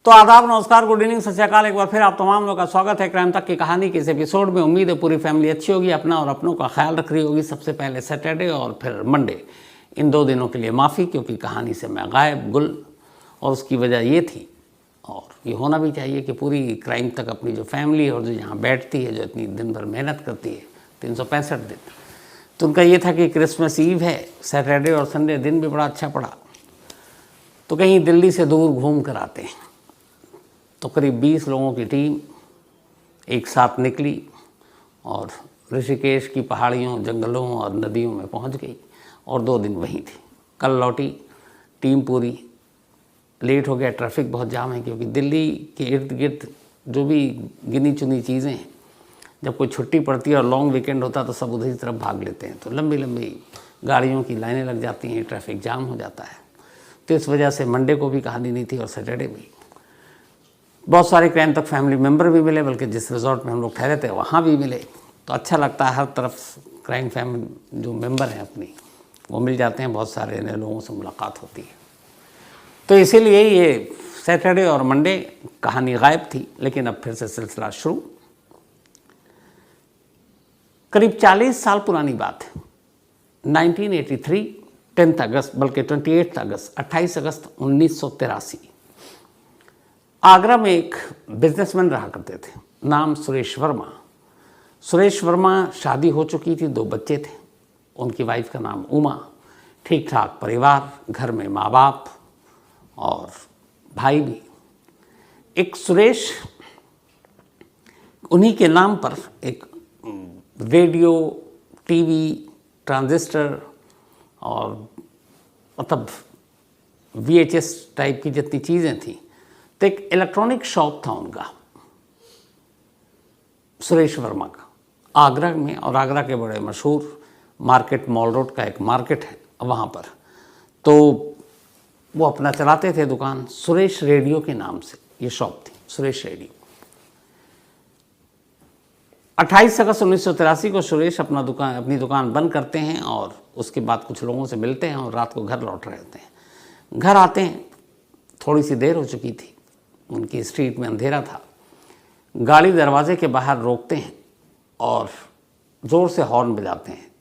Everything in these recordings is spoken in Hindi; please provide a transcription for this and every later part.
तो आदाब, नमस्कार, गुड इवनिंग, सत श्री अकाल। एक बार फिर आप तमाम लोगों का स्वागत है क्राइम तक की कहानी के इस एपिसोड में। उम्मीद है पूरी फैमिली अच्छी होगी, अपना और अपनों का ख्याल रख रही होगी। सबसे पहले सैटरडे और फिर मंडे, इन 2 दिनों के लिए माफ़ी, क्योंकि कहानी से मैं गायब गुल। और उसकी वजह ये थी, और ये होना भी चाहिए, कि पूरी क्राइम तक अपनी जो फैमिली और जो यहाँ बैठती है, जो इतनी दिन भर मेहनत करती है 365 दिन, तो उनका ये था कि क्रिसमस ईव है, सैटरडे और संडे दिन भी बड़ा अच्छा पड़ा, तो कहीं दिल्ली से दूर घूम कर आते हैं। तो करीब 20 लोगों की टीम एक साथ निकली और ऋषिकेश की पहाड़ियों, जंगलों और नदियों में पहुंच गई और 2 दिन वहीं थी। कल लौटी टीम पूरी। लेट हो गया, ट्रैफिक बहुत जाम है, क्योंकि दिल्ली के इर्द गिर्द जो भी गिनी चुनी चीज़ें हैं, जब कोई छुट्टी पड़ती है और लॉन्ग वीकेंड होता है तो सब उधर की तरफ भाग लेते हैं, तो लंबी लंबी गाड़ियों की लाइनें लग जाती हैं, ट्रैफिक जाम हो जाता है। तो इस वजह से मंडे को भी कहानी नहीं थी और सैटरडे भी। बहुत सारे क्राइम तक फैमिली मेम्बर भी मिले, बल्कि जिस रिजॉर्ट में हम लोग ठहरे थे वहाँ भी मिले। तो अच्छा लगता है, हर तरफ क्राइम फैमिली जो मेंबर हैं अपनी, वो मिल जाते हैं, बहुत सारे नए लोगों से मुलाकात होती है। तो इसीलिए ये सैटरडे और मंडे कहानी गायब थी, लेकिन अब फिर से सिलसिला शुरू। करीब 40 साल पुरानी बात है, 1983, 10 अगस्त, बल्कि 28 अगस्त, 28 अगस्त 1983। आगरा में एक बिजनेसमैन रहा करते थे, नाम सुरेश वर्मा। सुरेश वर्मा, शादी हो चुकी थी, 2 बच्चे थे, उनकी वाइफ का नाम उमा। ठीक ठाक परिवार, घर में माँ बाप और भाई भी। एक सुरेश, उन्हीं के नाम पर एक रेडियो, टीवी, ट्रांजिस्टर और मतलब VHS टाइप की जितनी चीज़ें थी, तो एक इलेक्ट्रॉनिक शॉप था उनका, सुरेश वर्मा का, आगरा में। और आगरा के बड़े मशहूर मार्केट, मॉल रोड का एक मार्केट है वहाँ पर। तो वो अपना चलाते थे दुकान, सुरेश रेडियो के नाम से ये शॉप थी, सुरेश रेडियो। 28 अगस्त 1983 को सुरेश अपनी दुकान बंद करते हैं और उसके बाद कुछ लोगों से मिलते हैं और रात को घर लौट रहे होते हैं। घर आते हैं, थोड़ी सी देर हो चुकी थी, उनकी स्ट्रीट में अंधेरा था। गाड़ी दरवाजे के बाहर रोकते हैं और ज़ोर से हॉर्न बजाते हैं,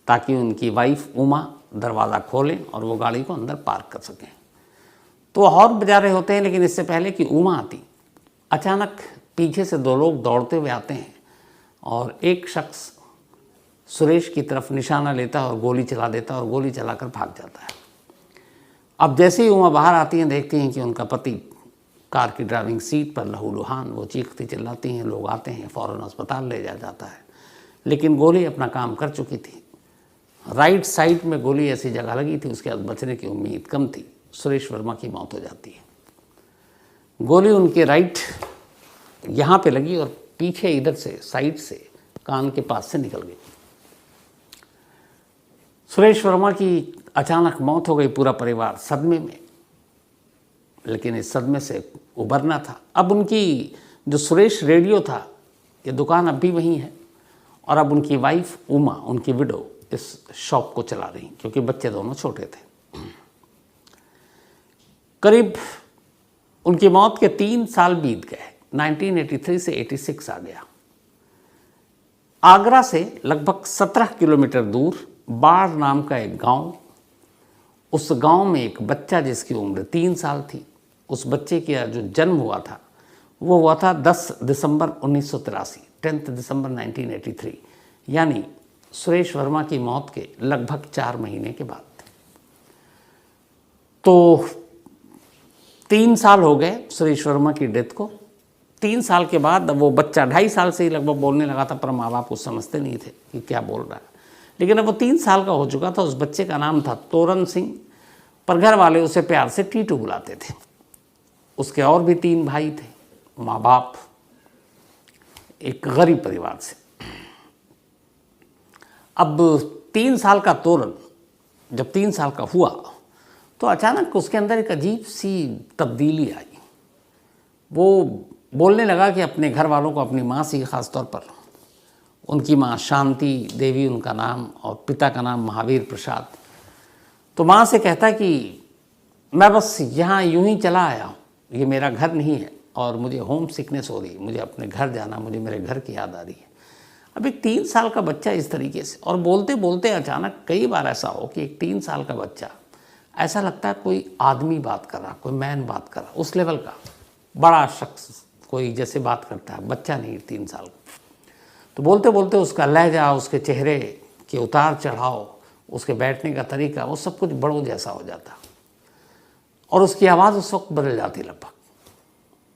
ताकि उनकी वाइफ उमा दरवाज़ा खोलें और वो गाड़ी को अंदर पार्क कर सकें। तो वो हॉर्न बजा रहे होते हैं, लेकिन इससे पहले कि उमा आती, अचानक पीछे से 2 लोग दौड़ते हुए आते हैं और एक शख्स सुरेश की तरफ निशाना लेता है और गोली चला देता है और गोली चलाकर भाग जाता है। अब जैसे ही उमा बाहर आती हैं, देखती हैं कि उनका पति कार की ड्राइविंग सीट पर लहूलुहान, वो चीखती चिल्लाती हैं, लोग आते हैं, फ़ौरन अस्पताल ले जाया जाता है। लेकिन गोली अपना काम कर चुकी थी। राइट साइड में गोली ऐसी जगह लगी थी, उसके बाद बचने की उम्मीद कम थी। सुरेश वर्मा की मौत हो जाती है। गोली उनके राइट यहाँ पे लगी और पीछे इधर से, साइड से, कान के पास से निकल गई। सुरेश वर्मा की अचानक मौत हो गई। पूरा परिवार सदमे में, लेकिन इस सदमे से उबरना था। अब उनकी जो सुरेश रेडियो था, ये दुकान अब भी वहीं है, और अब उनकी वाइफ उमा, उनकी विडो, इस शॉप को चला रही, क्योंकि बच्चे दोनों छोटे थे। करीब उनकी मौत के 3 साल बीत गए, 1983 से 86 आ गया। आगरा से लगभग 17 किलोमीटर दूर बाढ़ नाम का एक गांव, उस गांव में एक बच्चा जिसकी उम्र 3 साल थी, उस बच्चे का जो जन्म हुआ था वो हुआ था 10 दिसंबर 1983, 10 दिसंबर 1983, यानी सुरेश वर्मा की मौत के लगभग 4 महीने के बाद। तो 3 साल हो गए सुरेश वर्मा की डेथ को। 3 साल के बाद अब वो बच्चा 2.5 साल से ही लगभग बोलने लगा था, पर माँ बाप कुछ समझते नहीं थे कि क्या बोल रहा है। लेकिन अब वो 3 साल का हो चुका था। उस बच्चे का नाम था तोरन सिंह, पर घर वाले उसे प्यार से टीटू बुलाते थे। उसके और भी 3 भाई थे, माँ बाप, एक गरीब परिवार से। अब 3 साल का तोरन जब 3 साल का हुआ, तो अचानक उसके अंदर एक अजीब सी तब्दीली आई। वो बोलने लगा कि अपने घर वालों को, अपनी माँ से ख़ास तौर पर, उनकी माँ शांति देवी उनका नाम और पिता का नाम महावीर प्रसाद, तो माँ से कहता कि मैं बस यहाँ यूं ही चला आया हूँ, ये मेरा घर नहीं है और मुझे होम सिकनेस हो रही है, मुझे अपने घर जाना, मुझे मेरे घर की याद आ रही है। अब एक 3 साल का बच्चा इस तरीके से, और बोलते बोलते अचानक कई बार ऐसा हो कि एक 3 साल का बच्चा ऐसा लगता है कोई आदमी बात कर रहा, कोई मैन बात कर रहा, उस लेवल का बड़ा शख्स कोई जैसे बात करता है, बच्चा नहीं 3 साल का। तो बोलते बोलते उसका लहजा, उसके चेहरे के उतार चढ़ाव, उसके बैठने का तरीका, वो सब कुछ बड़ों जैसा हो जाता और उसकी आवाज़ उस वक्त बदल जाती लगभग।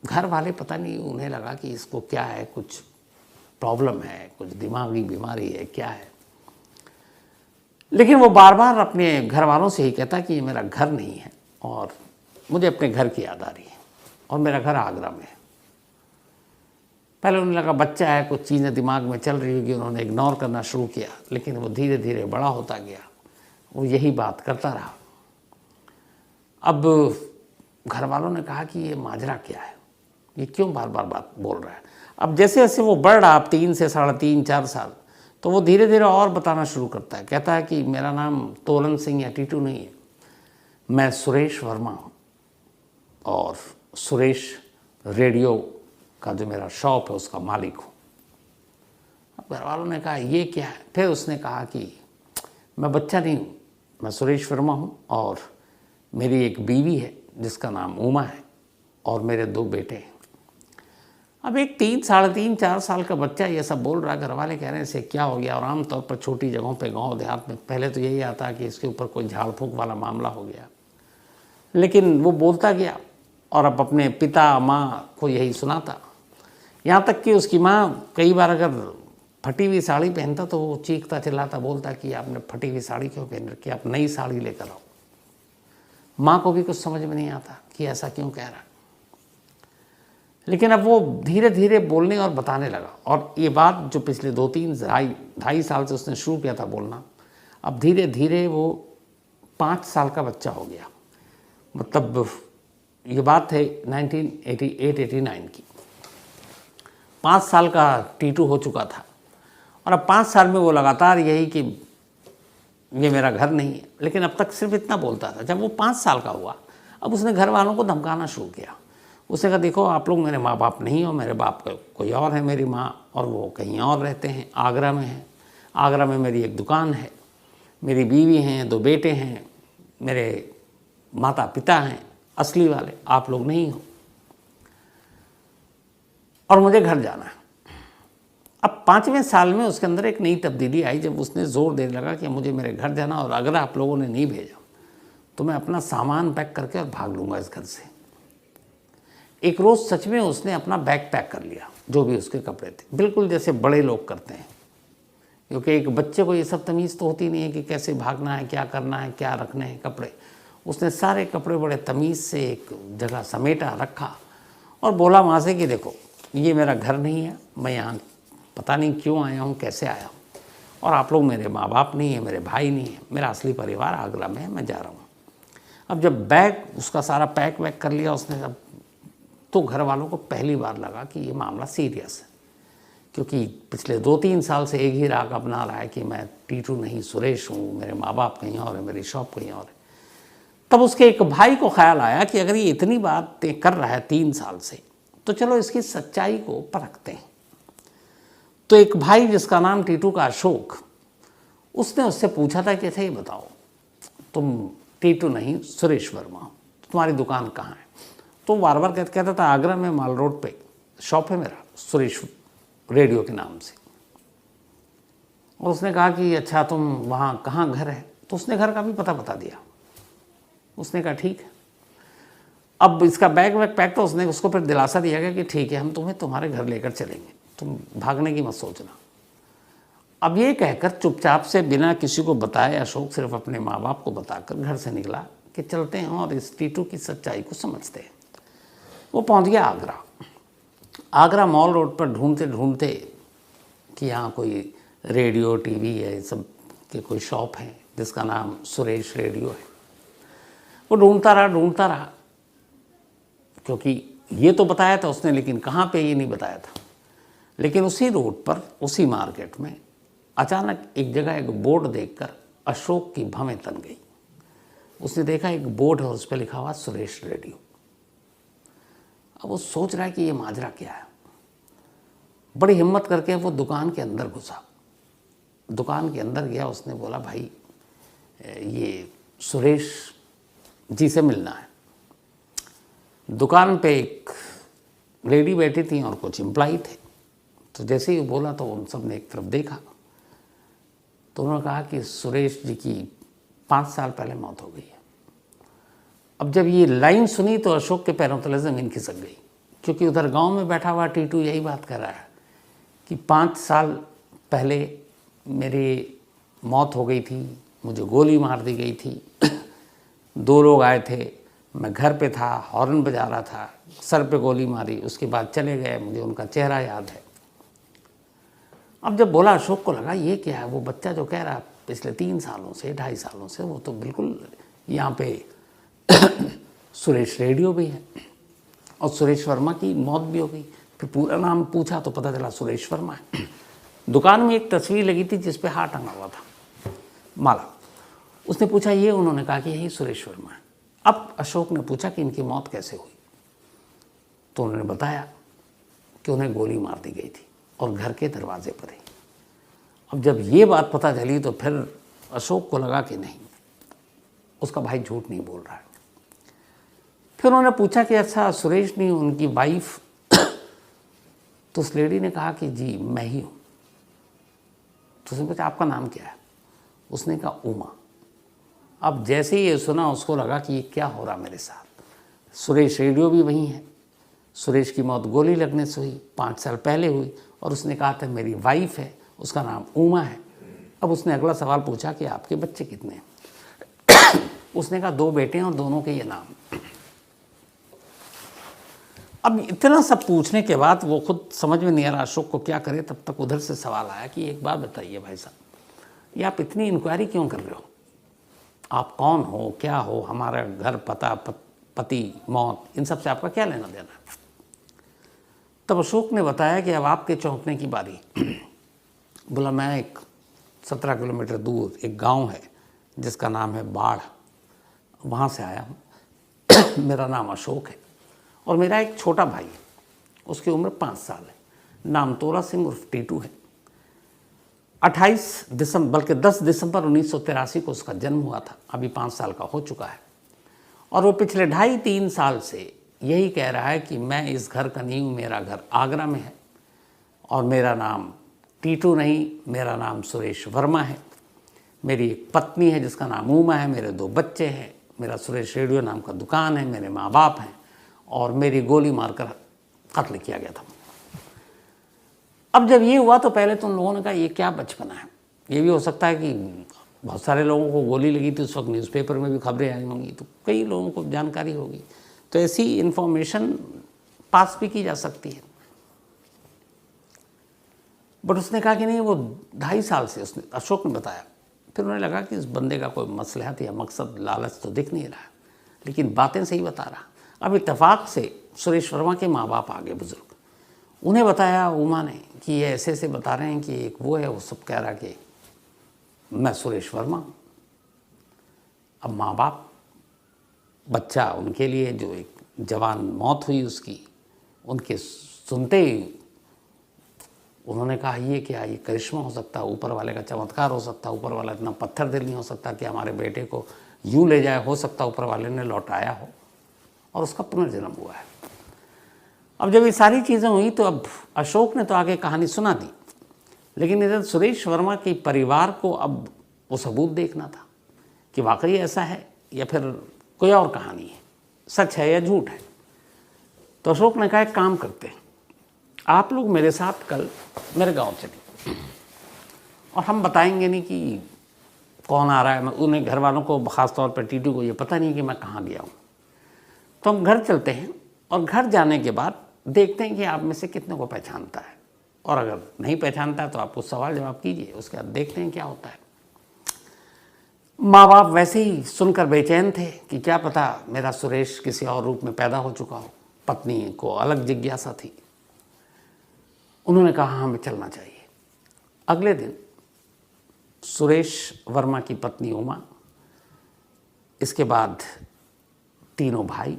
घर वाले पता नहीं, उन्हें लगा कि इसको क्या है, कुछ प्रॉब्लम है, कुछ दिमागी बीमारी है, क्या है। लेकिन वो बार बार अपने घर वालों से ही कहता कि ये मेरा घर नहीं है और मुझे अपने घर की याद आ रही है और मेरा घर आगरा में है। पहले उन्हें लगा बच्चा है, कुछ चीज़ें दिमाग में चल रही होगी, उन्होंने इग्नोर करना शुरू किया। लेकिन वो धीरे धीरे बड़ा होता गया, वो यही बात करता रहा। अब घर वालों ने कहा कि ये माजरा क्या है, ये क्यों बार बार बात बोल रहा है। अब जैसे जैसे वो बढ़ रहा, अब 3 से 3.5 4 साल, तो वो धीरे धीरे और बताना शुरू करता है। कहता है कि मेरा नाम तोलन सिंह या टीटू नहीं है, मैं सुरेश वर्मा हूँ और सुरेश रेडियो का जो मेरा शॉप है उसका मालिक हूँ। अब घर वालों ने कहा ये क्या है। फिर उसने कहा कि मैं बच्चा नहीं हूँ, मैं सुरेश वर्मा हूँ और मेरी एक बीवी है जिसका नाम उमा है और मेरे 2 बेटे हैं। अब एक 3, 3.5, 4 साल का बच्चा ये सब बोल रहा है। घर वाले कह रहे हैं इसे क्या हो गया। और आमतौर पर छोटी जगहों पे, गांव देहात में पहले तो यही आता कि इसके ऊपर कोई झाड़ फूक वाला मामला हो गया। लेकिन वो बोलता गया और अब अपने पिता माँ को यही सुनाता। यहाँ तक कि उसकी माँ कई बार अगर फटी हुई साड़ी पहनता तो वो चीखता चिल्लाता, बोलता कि आपने फटी हुई साड़ी क्यों पहन रखी, आप नई साड़ी लेकर आओ। माँ को भी कुछ समझ में नहीं आता कि ऐसा क्यों कह रहा। लेकिन अब वो धीरे धीरे बोलने और बताने लगा। और ये बात जो पिछले 2-3 ढाई साल से उसने शुरू किया था बोलना, अब धीरे धीरे वो 5 साल का बच्चा हो गया। मतलब ये बात है 1988-89 की। 5 साल का टीटू हो चुका था और अब 5 साल में वो लगातार यही कि ये मेरा घर नहीं है। लेकिन अब तक सिर्फ इतना बोलता था। जब वो 5 साल का हुआ, अब उसने घर वालों को धमकाना शुरू किया। उसने कहा देखो आप लोग मेरे माँ बाप नहीं हो, मेरे बाप कोई और है, मेरी माँ और वो कहीं और रहते हैं, आगरा में हैं। आगरा में मेरी एक दुकान है, मेरी बीवी हैं, 2 बेटे हैं, मेरे माता पिता हैं असली वाले, आप लोग नहीं हो और मुझे घर जाना है। अब 5वें साल में उसके अंदर एक नई तब्दीली आई जब उसने जोर देने लगा कि मुझे मेरे घर जाना और अगर आप लोगों ने नहीं भेजा तो मैं अपना सामान पैक करके और भाग लूँगा इस घर से। एक रोज़ सच में उसने अपना बैग पैक कर लिया, जो भी उसके कपड़े थे, बिल्कुल जैसे बड़े लोग करते हैं। क्योंकि एक बच्चे को ये सब तमीज़ तो होती नहीं है कि कैसे भागना है, क्या करना है, क्या रखने हैं कपड़े। उसने सारे कपड़े बड़े तमीज़ से एक जगह समेटा रखा और बोला वहाँ से कि देखो ये मेरा घर नहीं है, मैं यहाँ पता नहीं क्यों आया हूँ, कैसे आया हूँ, और आप लोग मेरे माँ बाप नहीं है, मेरे भाई नहीं है, मेरा असली परिवार आगरा में है, मैं जा रहा हूँ। अब जब बैग उसका सारा पैक वैक कर लिया उसने, अब तो घर वालों को पहली बार लगा कि ये मामला सीरियस है। क्योंकि पिछले 2-3 साल से एक ही राग अपना रहा है कि मैं टीटू नहीं सुरेश हूँ, मेरे माँ बाप कहीं और है, मेरी शॉप कहीं और है। तब उसके एक भाई को ख्याल आया कि अगर ये इतनी बातें कर रहा है 3 साल से, तो चलो इसकी सच्चाई को परखते हैं। तो एक भाई जिसका नाम टीटू का अशोक, उसने उससे पूछा था कि अच्छा ये बताओ तुम टीटू नहीं सुरेश वर्मा हो, तुम्हारी दुकान कहाँ है। तो बार बार कहता था आगरा में माल रोड पे शॉप है मेरा, सुरेश रेडियो के नाम से। और उसने कहा कि अच्छा तुम वहाँ कहाँ घर है, तो उसने घर का भी पता बता दिया। उसने कहा ठीक है। अब इसका बैग वैग पैक, तो उसने उसको फिर दिलासा दिया गया कि ठीक है हम तुम्हें तुम्हारे घर लेकर चलेंगे, तुम भागने की मत सोचना। अब ये कहकर चुपचाप से बिना किसी को बताए अशोक सिर्फ अपने माँ बाप को बताकर घर से निकला कि चलते हैं और इस टीटू की सच्चाई को समझते हैं। वो पहुँच गया आगरा। आगरा मॉल रोड पर ढूंढते ढूंढते कि यहाँ कोई रेडियो टीवी है सब के कोई शॉप है जिसका नाम सुरेश रेडियो है। वो ढूंढता रहा क्योंकि ये तो बताया था उसने, लेकिन कहाँ पे ये नहीं बताया था। लेकिन उसी रोड पर उसी मार्केट में अचानक एक जगह एक बोर्ड देखकर अशोक की भवें तन गई। उसने देखा एक बोर्ड है, उस पर लिखा हुआ सुरेश रेडियो। अब वो सोच रहा है कि ये माजरा क्या है। बड़ी हिम्मत करके वो दुकान के अंदर घुसा। दुकान के अंदर गया, उसने बोला भाई ये सुरेश जी से मिलना है। दुकान पे एक लेडी बैठी थी और कुछ एम्प्लॉई थे। तो जैसे ही बोला तो उन सब ने एक तरफ देखा, तो उन्होंने कहा कि सुरेश जी की 5 साल पहले मौत हो गई है। अब जब ये लाइन सुनी तो अशोक के पैरों तले ज़मीन खिसक गई, क्योंकि उधर गांव में बैठा हुआ टीटू यही बात कर रहा है कि 5 साल पहले मेरी मौत हो गई थी, मुझे गोली मार दी गई थी। 2 लोग आए थे, मैं घर पे था, हॉर्न बजा रहा था, सर पे गोली मारी, उसके बाद चले गए, मुझे उनका चेहरा याद है। अब जब बोला, अशोक को लगा ये क्या है, वो बच्चा जो कह रहा पिछले 3 सालों से 2.5 सालों से, वो तो बिल्कुल यहाँ पे सुरेश रेडियो भी है और सुरेश वर्मा की मौत भी हो गई। फिर पूरा नाम पूछा तो पता चला सुरेश वर्मा है। दुकान में एक तस्वीर लगी थी जिस पे हार टंगा हुआ था, माला। उसने पूछा ये, उन्होंने कहा कि यही सुरेश वर्मा है। अब अशोक ने पूछा कि इनकी मौत कैसे हुई, तो उन्होंने बताया कि उन्हें गोली मार दी गई थी और घर के दरवाजे पर ही। अब जब ये बात पता चली तो फिर अशोक को लगा कि नहीं, उसका भाई झूठ नहीं बोल रहा है। फिर उन्होंने पूछा कि अच्छा सुरेश नहीं, उनकी वाइफ? तो उस लेडी ने कहा कि जी मैं ही हूँ। तो उसने पूछा आपका नाम क्या है? उसने कहा उमा। अब जैसे ही ये सुना उसको लगा कि ये क्या हो रहा मेरे साथ। सुरेश रेडियो भी वही है, सुरेश की मौत गोली लगने से हुई, 5 साल पहले हुई, और उसने कहा था मेरी वाइफ है, उसका नाम उमा है। अब उसने अगला सवाल पूछा कि आपके बच्चे कितने हैं? उसने कहा 2 बेटे हैं और दोनों के ये नाम। अब इतना सब पूछने के बाद वो खुद समझ में नहीं आ रहा अशोक को क्या करे। तब तक उधर से सवाल आया कि एक बात बताइए भाई साहब, ये आप इतनी इंक्वायरी क्यों कर रहे हो? आप कौन हो, क्या हो, हमारा घर, पता, पति, मौत, इन सब से आपका क्या लेना देना? तब अशोक ने बताया कि अब आपके चौंकने की बारी। बोला मैं एक 17 किलोमीटर दूर एक गांव है जिसका नाम है बाढ़, वहाँ से आया हूँ। मेरा नाम अशोक है और मेरा एक छोटा भाई है, उसकी उम्र 5 साल है, नाम तोरा सिंह उर्फ टीटू है। 28 दिसंबर बल्कि 10 दिसंबर 1983 को उसका जन्म हुआ था, अभी 5 साल का हो चुका है। और वो पिछले 2.5-3 साल से यही कह रहा है कि मैं इस घर का नहीं हूँ, मेरा घर आगरा में है और मेरा नाम टीटू नहीं, मेरा नाम सुरेश वर्मा है। मेरी एक पत्नी है जिसका नाम उमा है, मेरे 2 बच्चे हैं, मेरा सुरेश रेडियो नाम का दुकान है, मेरे माँ बाप हैं और मेरी गोली मारकर कत्ल किया गया था। अब जब ये हुआ तो पहले तो उन लोगों ने कहा ये क्या बचपना है। ये भी हो सकता है कि बहुत सारे लोगों को गोली लगी थी, उस वक्त न्यूज़पेपर में भी खबरें आई होंगी, तो कई लोगों को जानकारी होगी, तो ऐसी इन्फॉर्मेशन पास भी की जा सकती है। बट उसने कहा कि नहीं, वो 2.5 साल से, उसने अशोक ने बताया। फिर उन्हें लगा कि इस बंदे का कोई मसलहत या मकसद, लालच तो दिख नहीं रहा, लेकिन बातें सही बता रहा। अब इत्तेफाक से सुरेश वर्मा के माँ बाप आ गए, बुजुर्ग, उन्हें बताया उमा ने कि ये ऐसे ऐसे बता रहे हैं कि एक वो है, वो सब कह रहा कि मैं सुरेश वर्मा हूँ। अब माँ बाप, बच्चा, उनके लिए जो एक जवान मौत हुई उसकी, उनके सुनते ही उन्होंने कहा ये क्या, ये करिश्मा हो सकता है, ऊपर वाले का चमत्कार हो सकता है, ऊपर वाला इतना पत्थर दिल नहीं हो सकता कि हमारे बेटे को यूँ ले जाए, हो सकता ऊपर वाले ने लौटाया हो और उसका पुनर्जन्म हुआ है। अब जब ये सारी चीज़ें हुई तो अब अशोक ने तो आगे कहानी सुना दी, लेकिन इधर सुरेश वर्मा के परिवार को अब वो सबूत देखना था कि वाकई ऐसा है या फिर कोई और कहानी है, सच है या झूठ है। तो अशोक ने कहा एक काम करते हैं, आप लोग मेरे साथ कल मेरे गांव चले और हम बताएंगे नहीं कि कौन आ रहा है। मैं उन्हें, घर वालों को, ख़ास तौर पर टीटू को ये पता नहीं कि मैं कहाँ गया हूँ। तो हम घर चलते हैं और घर जाने के बाद देखते हैं कि आप में से कितने को पहचानता है, और अगर नहीं पहचानता है तो आप कुछ सवाल जवाब कीजिए, उसके बाद देखते हैं क्या होता है। माँ बाप वैसे ही सुनकर बेचैन थे कि क्या पता मेरा सुरेश किसी और रूप में पैदा हो चुका हो। पत्नी को अलग जिज्ञासा थी, उन्होंने कहा हाँ हमें चलना चाहिए। अगले दिन सुरेश वर्मा की पत्नी उमा, इसके बाद तीनों भाई,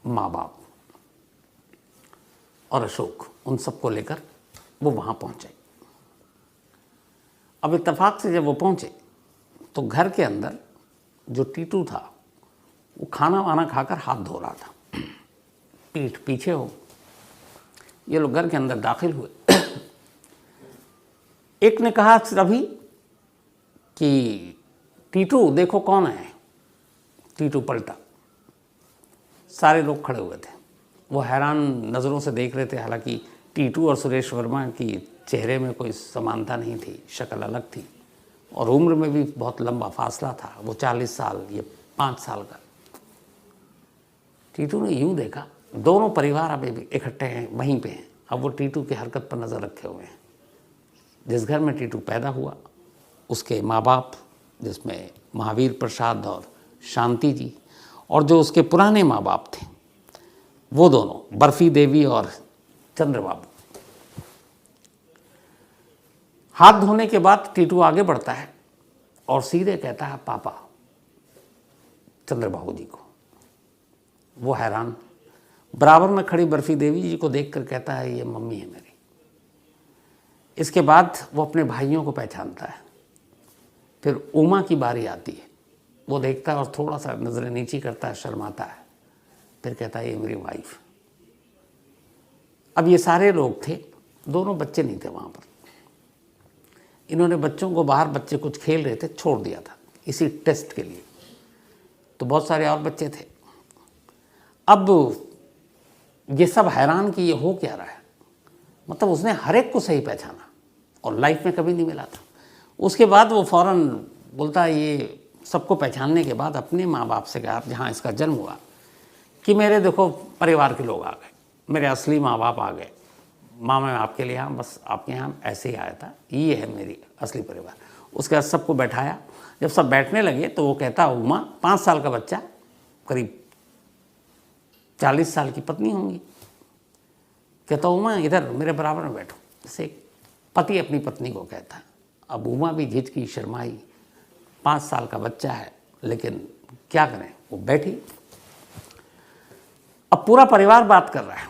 माँ बाप और अशोक, उन सबको लेकर वो वहाँ पहुँचे। अब इत्तेफाक से जब वो पहुँचे तो घर के अंदर जो टीटू था वो खाना वाना खाकर हाथ धो रहा था, पीठ पीछे हो। ये लोग घर के अंदर दाखिल हुए। एक ने कहा अभी कि टीटू देखो कौन है। टीटू पलटा, सारे लोग खड़े हुए थे, वो हैरान नज़रों से देख रहे थे। हालांकि टीटू और सुरेश वर्मा की चेहरे में कोई समानता नहीं थी, शक्ल अलग थी और उम्र में भी बहुत लंबा फासला था। वो 40 साल, ये 5 साल का। टीटू ने यूँ देखा, दोनों परिवार अभी भी इकट्ठे हैं, वहीं पे हैं। अब वो टीटू की हरकत पर नज़र रखे हुए हैं। जिस घर में टीटू पैदा हुआ उसके माँ बाप, जिसमें महावीर प्रसाद और शांति जी, और जो उसके पुराने माँ बाप थे वो दोनों बर्फी देवी और चंद्रबाबू। हाथ धोने के बाद टीटू आगे बढ़ता है और सीधे कहता है पापा चंद्रबाबू जी को। वो हैरान, बराबर में खड़ी बर्फी देवी जी को देखकर कहता है ये मम्मी है मेरी। इसके बाद वो अपने भाइयों को पहचानता है। फिर उमा की बारी आती है, वो देखता है और थोड़ा सा नज़रें नीची करता है, शर्माता है। फिर कहता है ये मेरी वाइफ। अब ये सारे लोग थे, दोनों बच्चे नहीं थे वहाँ पर। इन्होंने बच्चों को बाहर, बच्चे कुछ खेल रहे थे, छोड़ दिया था इसी टेस्ट के लिए। तो बहुत सारे और बच्चे थे। अब ये सब हैरान कि ये हो क्या रहा है। मतलब उसने हर एक को सही पहचाना और लाइफ में कभी नहीं मिला था। उसके बाद वो फ़ौरन बोलता है, ये सबको पहचानने के बाद अपने माँ बाप से कहा, जहाँ इसका जन्म हुआ, कि मेरे देखो परिवार के लोग आ गए, मेरे असली माँ बाप आ गए। माँ मैं आपके लिए यहाँ, बस आपके यहाँ ऐसे ही आया था, ये है मेरी असली परिवार। उसके बाद सबको बैठाया। जब सब बैठने लगे तो वो कहता, उमा 5 साल का बच्चा, करीब 40 साल की पत्नी होंगी। कहता उमा इधर मेरे बराबर में बैठो, जैसे पति अपनी पत्नी को कहता है। अब उमा भी झिझकी, शर्माई, 5 साल का बच्चा है, लेकिन क्या करें, वो बैठी। अब पूरा परिवार बात कर रहा है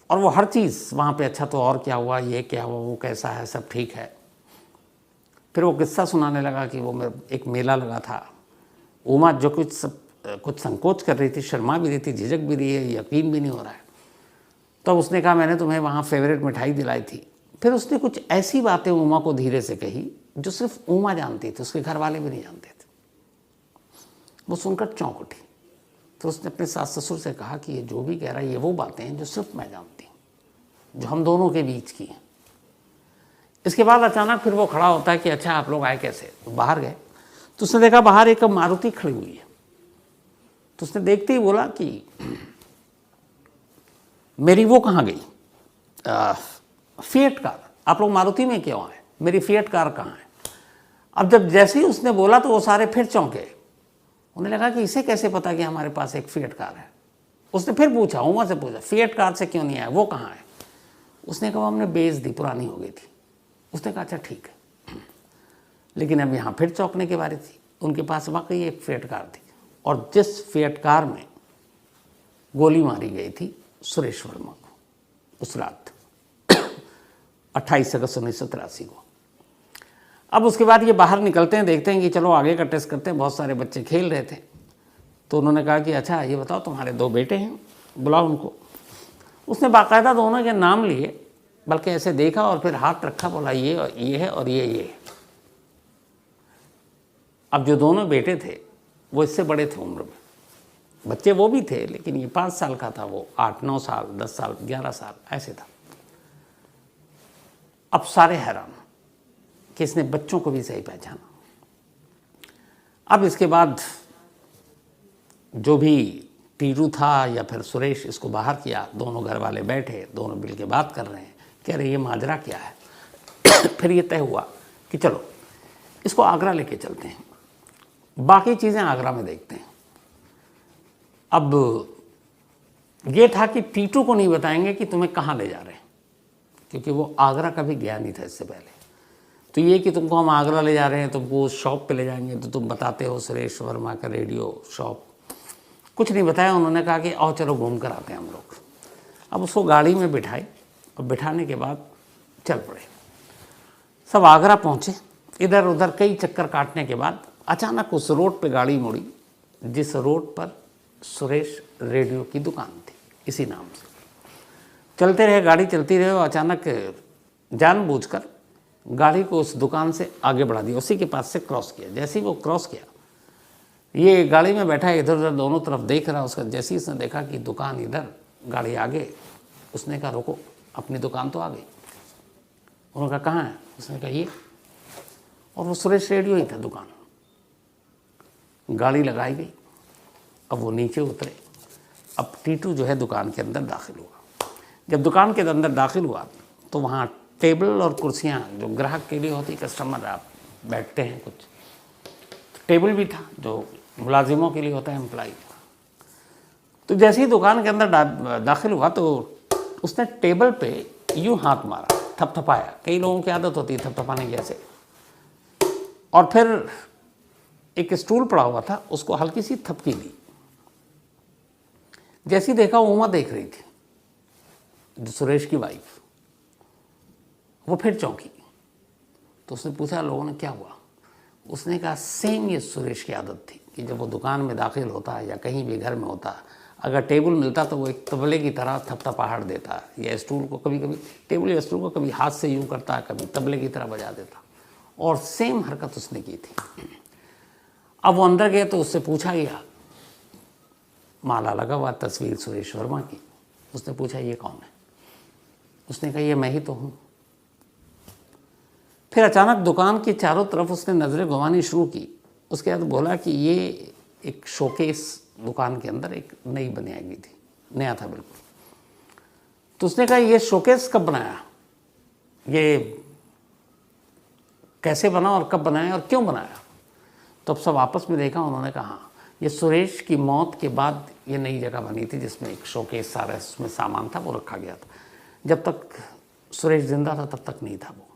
और वो हर चीज़ वहाँ पे, अच्छा तो और क्या हुआ, ये क्या हुआ, वो कैसा है, सब ठीक है। फिर वो किस्सा सुनाने लगा कि वो एक मेला लगा था। उमा जो कुछ संकोच कर रही थी, शर्मा भी रही थी, झिझक भी रही है, यकीन भी नहीं हो रहा है। तो उसने कहा मैंने तुम्हें वहाँ फेवरेट मिठाई दिलाई थी। फिर उसने कुछ ऐसी बातें उमा को धीरे से कही जो सिर्फ उमा जानती थी, उसके घर वाले भी नहीं जानते थे। वो सुनकर चौंक उठी। तो उसने अपने सास ससुर से कहा कि ये जो भी कह रहा है ये वो बातें हैं जो सिर्फ मैं जानती हूँ, जो हम दोनों के बीच की हैं। इसके बाद अचानक फिर वो खड़ा होता है कि अच्छा आप लोग आए कैसे। तो बाहर गए तो उसने देखा बाहर एक मारुति खड़ी हुई है। तो उसने देखते ही बोला कि मेरी वो कहाँ गई, फिएट कार, आप लोग मारुति में क्यों आए, मेरी फिएट कार कहाँ है। अब जब जैसे ही उसने बोला तो वो सारे फिर चौंके। उन्हें लगा कि इसे कैसे पता कि हमारे पास एक फिएट कार है। उसने फिर पूछा, उमा से पूछा, फिएट कार से क्यों नहीं आया, वो कहाँ है। उसने कहा हमने बेच दी, पुरानी हो गई थी। उसने कहा अच्छा ठीक है। लेकिन अब यहाँ फिर चौंकने की बारी थी। उनके पास वाकई एक फिएट कार थी और जिस फिएट कार में गोली मारी गई थी सुरेश वर्मा को उस रात 28 अगस्त 1983 को। अब उसके बाद ये बाहर निकलते हैं, देखते हैं कि चलो आगे का टेस्ट करते हैं। बहुत सारे बच्चे खेल रहे थे। तो उन्होंने कहा कि अच्छा ये बताओ तुम्हारे 2 बेटे हैं, बुलाओ उनको। उसने बाकायदा दोनों के नाम लिए, बल्कि ऐसे देखा और फिर हाथ रखा, बोला ये है और ये है। अब जो दोनों बेटे थे वो इससे बड़े थे उम्र में, बच्चे वो भी थे, लेकिन ये 5 साल का था, वो 8-9 साल, 10 साल, 11 साल ऐसे था। अब सारे हैरान कि इसने बच्चों को भी सही पहचाना। अब इसके बाद जो भी टीटू था या फिर सुरेश, इसको बाहर किया। दोनों घर वाले बैठे, दोनों मिल के बात कर रहे हैं, कह रहे ये माजरा क्या है। फिर ये तय हुआ कि चलो इसको आगरा लेके चलते हैं, बाकी चीज़ें आगरा में देखते हैं। अब ये था कि टीटू को नहीं बताएंगे कि तुम्हें कहाँ ले जा रहे हैं, क्योंकि वो आगरा कभी गया नहीं था इससे पहले। तो ये कि तुमको हम आगरा ले जा रहे हैं, तुमको उस शॉप पे ले जाएंगे, तो तुम बताते हो सुरेश वर्मा का रेडियो शॉप, कुछ नहीं बताया। उन्होंने कहा कि आओ चलो घूम कर आते हैं हम लोग। अब उसको गाड़ी में बिठाए और बिठाने के बाद चल पड़े। सब आगरा पहुँचे। इधर उधर कई चक्कर काटने के बाद अचानक उस रोड पे गाड़ी मुड़ी जिस रोड पर सुरेश रेडियो की दुकान थी, इसी नाम से। चलते रहे, गाड़ी चलती रहे, और अचानक जानबूझकर गाड़ी को उस दुकान से आगे बढ़ा दिया, उसी के पास से क्रॉस किया। जैसे ही वो क्रॉस किया, ये गाड़ी में बैठा इधर उधर दोनों तरफ देख रहा उसका। जैसे ही उसने देखा कि दुकान इधर, गाड़ी आगे, उसने कहा रुको, अपनी दुकान तो आ गई। उन्होंने कहा कहाँ है? उसने कहा ये, और वो सुरेश रेडियो ही था दुकान। गाड़ी लगाई गई, अब वो नीचे उतरे। अब टीटू जो है दुकान के अंदर दाखिल हुआ। जब दुकान के अंदर दाखिल हुआ तो वहाँ टेबल और कुर्सियाँ जो ग्राहक के लिए होती, कस्टमर आप बैठते हैं, कुछ टेबल भी था जो मुलाजिमों के लिए होता है, एम्प्लॉय। तो जैसे ही दुकान के अंदर दाखिल हुआ तो उसने टेबल पे यूं हाथ मारा, थपथपाया। कई लोगों की आदत होती है थपथपाने की ऐसे। और फिर एक स्टूल पड़ा हुआ था, उसको हल्की सी थपकी दी। जैसी देखा उमा देख रही थी, जो सुरेश की वाइफ। वो फिर चौंकी। तो उसने पूछा लोगों ने क्या हुआ? उसने कहा सेम ये सुरेश की आदत थी कि जब वो दुकान में दाखिल होता या कहीं भी घर में होता, अगर टेबल मिलता तो वो एक तबले की तरह थपथपाहट देता, या स्टूल को कभी कभी, टेबल या स्टूल को कभी हाथ से यूं करता, कभी तबले की तरह बजा देता। और सेम हरकत उसने की थी। अब वो अंदर गए तो उससे पूछा गया, माला लगा हुआ तस्वीर सुरेश वर्मा की। उसने पूछा ये कौन है? उसने कहा ये मैं ही तो हूँ। फिर अचानक दुकान की चारों तरफ उसने नज़रें घुमानी शुरू की। उसके बाद बोला कि ये एक शोकेस दुकान के अंदर एक नई बनाई गई थी, नया था बिल्कुल। तो उसने कहा ये शोकेस कब बनाया, ये कैसे बना और कब बनाया और क्यों बनाया? तो अब सब आपस में देखा। उन्होंने कहा ये सुरेश की मौत के बाद ये नई जगह बनी थी जिसमें एक शोकेस सारा उसमें सामान था, वो रखा गया था। जब तक सुरेश जिंदा था तब तक नहीं था वो।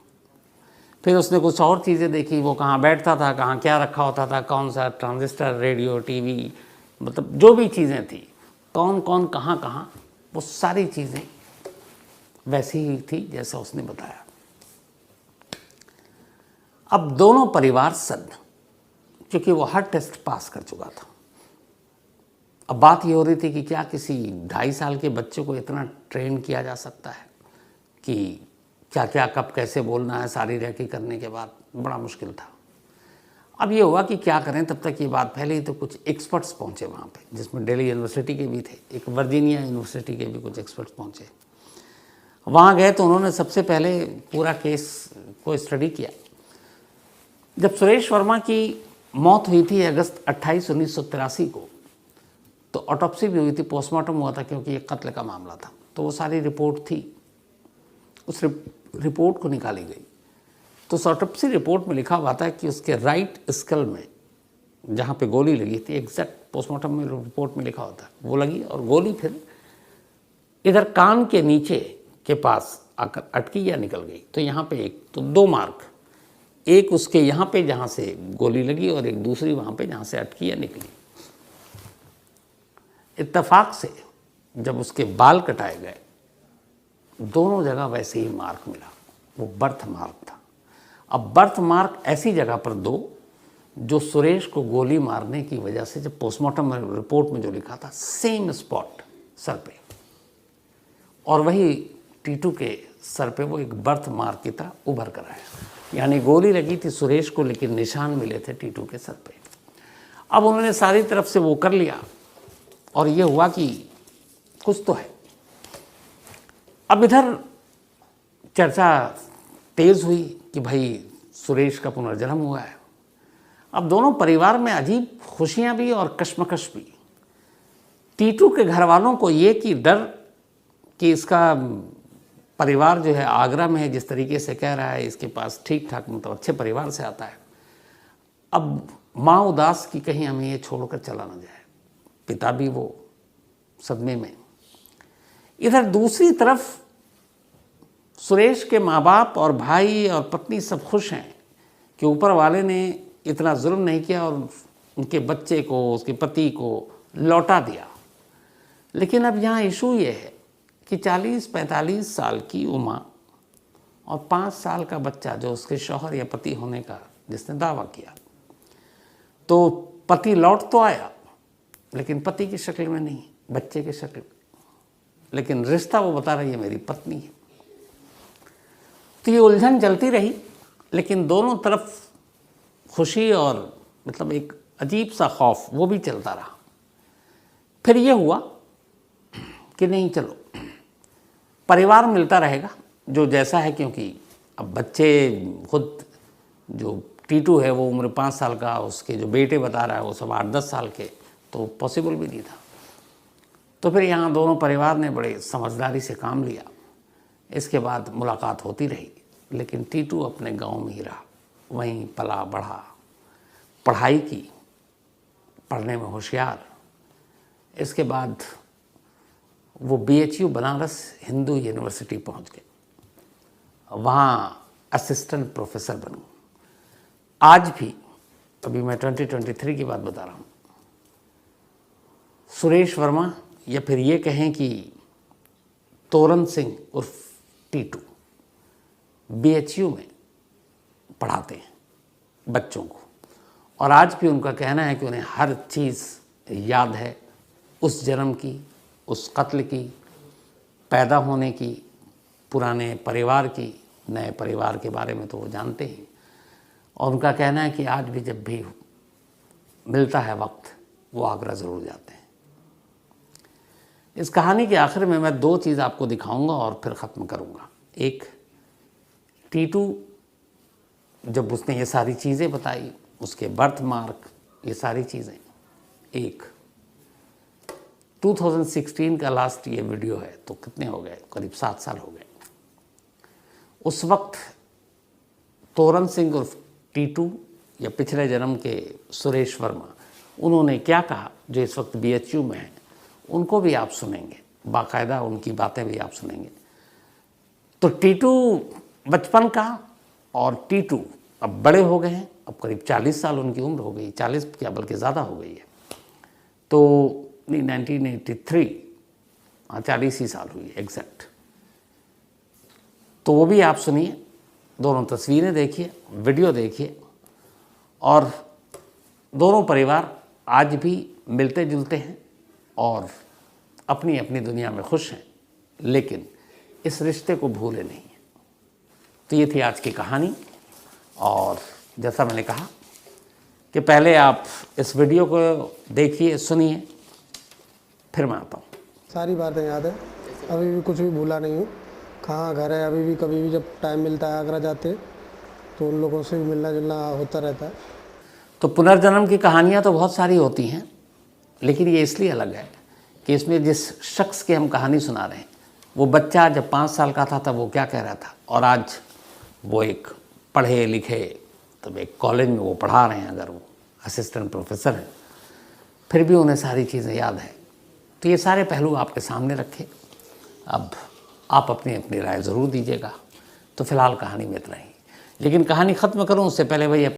फिर उसने कुछ और चीज़ें देखी, वो कहाँ बैठता था, कहाँ क्या रखा होता था, कौन सा ट्रांजिस्टर, रेडियो, टीवी, मतलब जो भी चीज़ें थी, कौन कौन कहाँ कहाँ, वो सारी चीज़ें वैसी ही थी जैसा उसने बताया। अब दोनों परिवार सन्न, क्योंकि वो हर टेस्ट पास कर चुका था। अब बात ये हो रही थी कि क्या किसी 2.5 साल के बच्चे को इतना ट्रेन किया जा सकता है कि क्या क्या कब कैसे बोलना है, सारी रैकी करने के बाद बड़ा मुश्किल था। अब ये हुआ कि क्या करें, तब तक ये बात फैली तो कुछ एक्सपर्ट्स पहुँचे वहाँ पे, जिसमें दिल्ली यूनिवर्सिटी के भी थे, एक वर्जीनिया यूनिवर्सिटी के भी कुछ एक्सपर्ट्स पहुँचे। वहाँ गए तो उन्होंने सबसे पहले पूरा केस को स्टडी किया। जब सुरेश वर्मा की मौत हुई थी अगस्त 28, 1983 को, तो ऑटोप्सी भी हुई थी, पोस्टमार्टम हुआ था, क्योंकि ये कत्ल का मामला था। तो वो सारी रिपोर्ट थी, उस रिपोर्ट को निकाली गई। तो उस ऑटोप्सी रिपोर्ट में लिखा हुआ था कि उसके राइट स्कल में जहाँ पे गोली लगी थी, एग्जैक्ट पोस्टमार्टम में रिपोर्ट में लिखा होता, वो लगी, और गोली फिर इधर कान के नीचे के पास आकर अटकी या निकल गई। तो यहाँ पे एक, तो 2 मार्क, एक उसके यहाँ पे जहाँ से गोली लगी और एक दूसरी वहाँ पे जहाँ से अटकी या निकली। इत्तेफाक से जब उसके बाल कटाए गए, दोनों जगह वैसे ही मार्क मिला, वो बर्थ मार्क था। अब बर्थ मार्क ऐसी जगह पर दो जो सुरेश को गोली मारने की वजह से, जब पोस्टमार्टम रिपोर्ट में जो लिखा था, सेम स्पॉट सर पे, और वही टीटू के सर पे वो एक बर्थ मार्क की तरह उभर कर आया। यानी गोली लगी थी सुरेश को, लेकिन निशान मिले थे टीटू के सर पे। अब उन्होंने सारी तरफ से वो कर लिया, और ये हुआ कि कुछ तो है। अब इधर चर्चा तेज हुई कि भाई सुरेश का पुनर्जन्म हुआ है। अब दोनों परिवार में अजीब खुशियां भी और कश्मकश भी। टीटू के घर वालों को ये कि डर कि इसका परिवार जो है आगरा में है, जिस तरीके से कह रहा है, इसके पास ठीक ठाक मतलब अच्छे परिवार से आता है। अब माँ उदास कि कहीं हमें ये छोड़कर चला ना जाए, पिता भी वो सदमे में। इधर दूसरी तरफ सुरेश के माँ बाप और भाई और पत्नी सब खुश हैं कि ऊपर वाले ने इतना जुल्म नहीं किया और उनके बच्चे को, उसके पति को लौटा दिया। लेकिन अब यहाँ इशू ये है कि 40-45 साल की उम्र और 5 साल का बच्चा जो उसके शौहर या पति होने का जिसने दावा किया, तो पति लौट तो आया लेकिन पति की शक्ल में नहीं, बच्चे की शक्ल में, लेकिन रिश्ता वो बता रही है मेरी पत्नी है। तो ये उलझन चलती रही, लेकिन दोनों तरफ खुशी और मतलब एक अजीब सा खौफ वो भी चलता रहा। फिर ये हुआ कि नहीं, चलो परिवार मिलता रहेगा जो जैसा है, क्योंकि अब बच्चे खुद जो टीटू है वो उम्र 5 साल का, उसके जो बेटे बता रहा है वो सब 8-10 साल के, तो पॉसिबल भी नहीं था। तो फिर यहाँ दोनों परिवार ने बड़े समझदारी से काम लिया। इसके बाद मुलाकात होती रही, लेकिन टीटू अपने गांव में ही रहा, वहीं पला बढ़ा, पढ़ाई की, पढ़ने में होशियार। इसके बाद वो BHU बनारस हिंदू यूनिवर्सिटी पहुंच गए, वहाँ असिस्टेंट प्रोफेसर बन। आज भी, अभी मैं 2023 की बात बता रहा हूँ, सुरेश वर्मा या फिर ये कहें कि तोरन सिंह उर्फ टीटू BHU में पढ़ाते हैं बच्चों को, और आज भी उनका कहना है कि उन्हें हर चीज़ याद है, उस जन्म की, उस कत्ल की, पैदा होने की, पुराने परिवार की, नए परिवार के बारे में तो वो जानते ही। और उनका कहना है कि आज भी जब भी मिलता है वक्त वो आगरा ज़रूर जाते हैं। इस कहानी के आखिर में मैं 2 चीज़ आपको दिखाऊंगा और फिर ख़त्म करूंगा। एक, टीटू जब उसने ये सारी चीज़ें बताई, उसके बर्थ मार्क, ये सारी चीज़ें। एक 2016 का लास्ट ये वीडियो है, तो कितने हो गए, करीब 7 साल हो गए। उस वक्त तोरन सिंह उर्फ टीटू या पिछले जन्म के सुरेश वर्मा, उन्होंने क्या कहा जो इस वक्त BHU में है, उनको भी आप सुनेंगे, बाकायदा उनकी बातें भी आप सुनेंगे। तो टीटू बचपन का, और टीटू अब बड़े हो गए हैं, अब करीब 40 साल उनकी उम्र हो गई, 40 क्या बल्कि ज़्यादा हो गई है। तो 1983, हाँ 40 ही साल हुई एग्जैक्ट। तो वो भी आप सुनिए, दोनों तस्वीरें देखिए, वीडियो देखिए, और दोनों परिवार आज भी मिलते जुलते हैं और अपनी अपनी दुनिया में खुश हैं, लेकिन इस रिश्ते को भूले नहीं हैं। तो ये थी आज की कहानी, और जैसा मैंने कहा कि पहले आप इस वीडियो को देखिए, सुनिए, फिर मैं आता हूँ। सारी बातें याद है, अभी भी कुछ भी भूला नहीं हूँ। कहाँ घर है, अभी भी कभी भी जब टाइम मिलता है आगरा जाते तो उन लोगों से भी मिलना जुलना होता रहता है। तो पुनर्जन्म की कहानियाँ तो बहुत सारी होती हैं, लेकिन ये इसलिए अलग है कि इसमें जिस शख्स की हम कहानी सुना रहे हैं, वो बच्चा जब 5 साल का था तब वो क्या कह रहा था, और आज वो एक पढ़े लिखे, तब एक कॉलेज में वो पढ़ा रहे हैं, अगर वो असिस्टेंट प्रोफेसर हैं, फिर भी उन्हें सारी चीज़ें याद है। तो ये सारे पहलू आपके सामने रखे, अब आप अपनी अपनी राय ज़रूर दीजिएगा। तो फिलहाल कहानी में इतना ही, लेकिन कहानी ख़त्म करूँ उससे पहले भाई